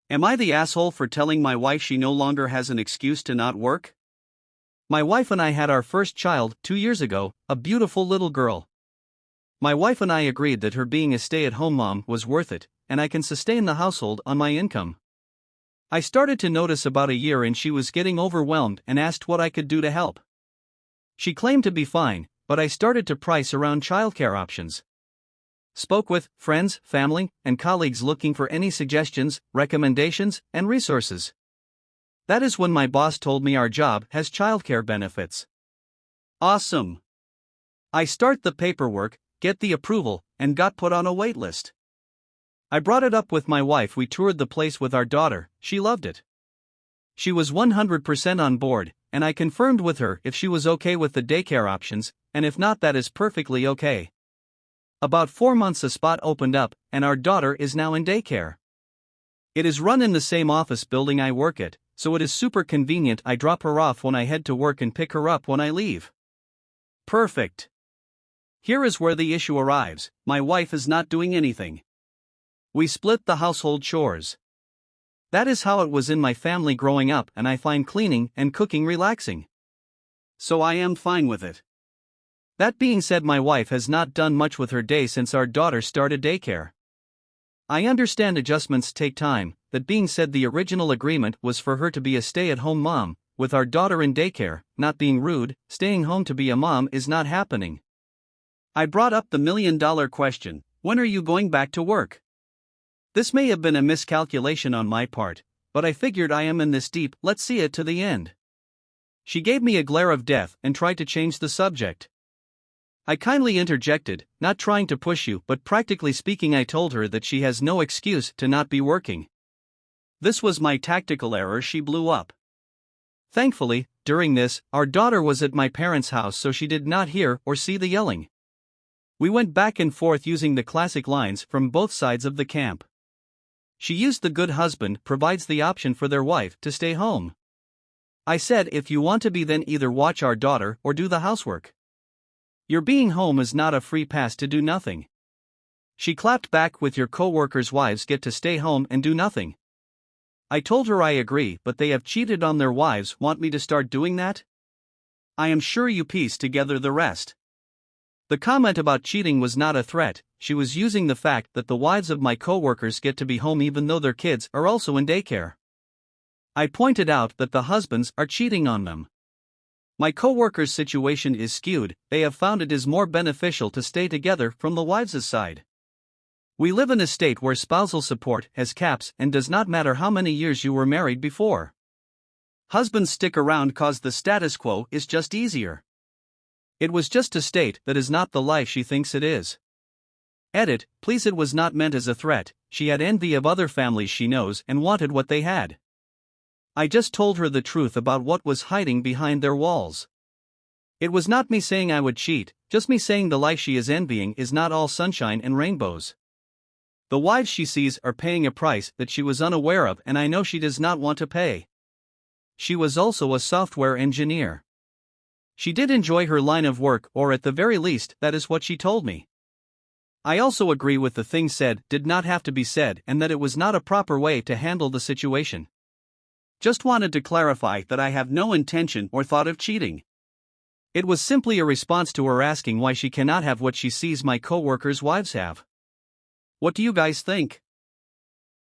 Am I the asshole for telling my wife she no longer has an excuse to not work? My wife and I had our first child 2 years ago, a beautiful little girl. My wife and I agreed that her being a stay-at-home mom was worth it, and I can sustain the household on my income. I started to notice about a year in she was getting overwhelmed and asked what I could do to help. She claimed to be fine, but I started to price around childcare options. Spoke with friends, family, and colleagues looking for any suggestions, recommendations, and resources. That is when my boss told me our job has childcare benefits. Awesome! I start the paperwork, get the approval, and got put on a wait list. I brought it up with my wife. We toured the place with our daughter. She loved it. She was 100% on board, and I confirmed with her if she was okay with the daycare options, and if not, that is perfectly okay. About 4 months a spot opened up, and our daughter is now in daycare. It is run in the same office building I work at, so it is super convenient. I drop her off when I head to work and pick her up when I leave. Perfect. Here is where the issue arrives. My wife is not doing anything. We split the household chores. That is how it was in my family growing up, and I find cleaning and cooking relaxing. So I am fine with it. That being said, my wife has not done much with her day since our daughter started daycare. I understand adjustments take time. That being said, the original agreement was for her to be a stay-at-home mom, with our daughter in daycare. Not being rude, staying home to be a mom is not happening. I brought up the million-dollar question: when are you going back to work? This may have been a miscalculation on my part, but I figured I am in this deep, let's see it to the end. She gave me a glare of death and tried to change the subject. I kindly interjected, not trying to push you, but practically speaking, I told her that she has no excuse to not be working. This was my tactical error. She blew up. Thankfully, during this, our daughter was at my parents' house, so she did not hear or see the yelling. We went back and forth using the classic lines from both sides of the camp. She used the good husband provides the option for their wife to stay home. I said, if you want to be, then either watch our daughter or do the housework. Your being home is not a free pass to do nothing. She clapped back with, your co-workers' wives get to stay home and do nothing. I told her I agree, but they have cheated on their wives. Want me to start doing that? I am sure you piece together the rest. The comment about cheating was not a threat. She was using the fact that the wives of my co-workers get to be home even though their kids are also in daycare. I pointed out that the husbands are cheating on them. My co-workers' situation is skewed. They have found it is more beneficial to stay together from the wives' side. We live in a state where spousal support has caps and does not matter how many years you were married before. Husbands stick around cause the status quo is just easier. It was just to state that is not the life she thinks it is. Edit, please. It was not meant as a threat. She had envy of other families she knows and wanted what they had. I just told her the truth about what was hiding behind their walls. It was not me saying I would cheat, just me saying the life she is envying is not all sunshine and rainbows. The wives she sees are paying a price that she was unaware of, and I know she does not want to pay. She was also a software engineer. She did enjoy her line of work, or at the very least, that is what she told me. I also agree with the things said did not have to be said, and that it was not a proper way to handle the situation. Just wanted to clarify that I have no intention or thought of cheating. It was simply a response to her asking why she cannot have what she sees my co-workers' wives have. What do you guys think?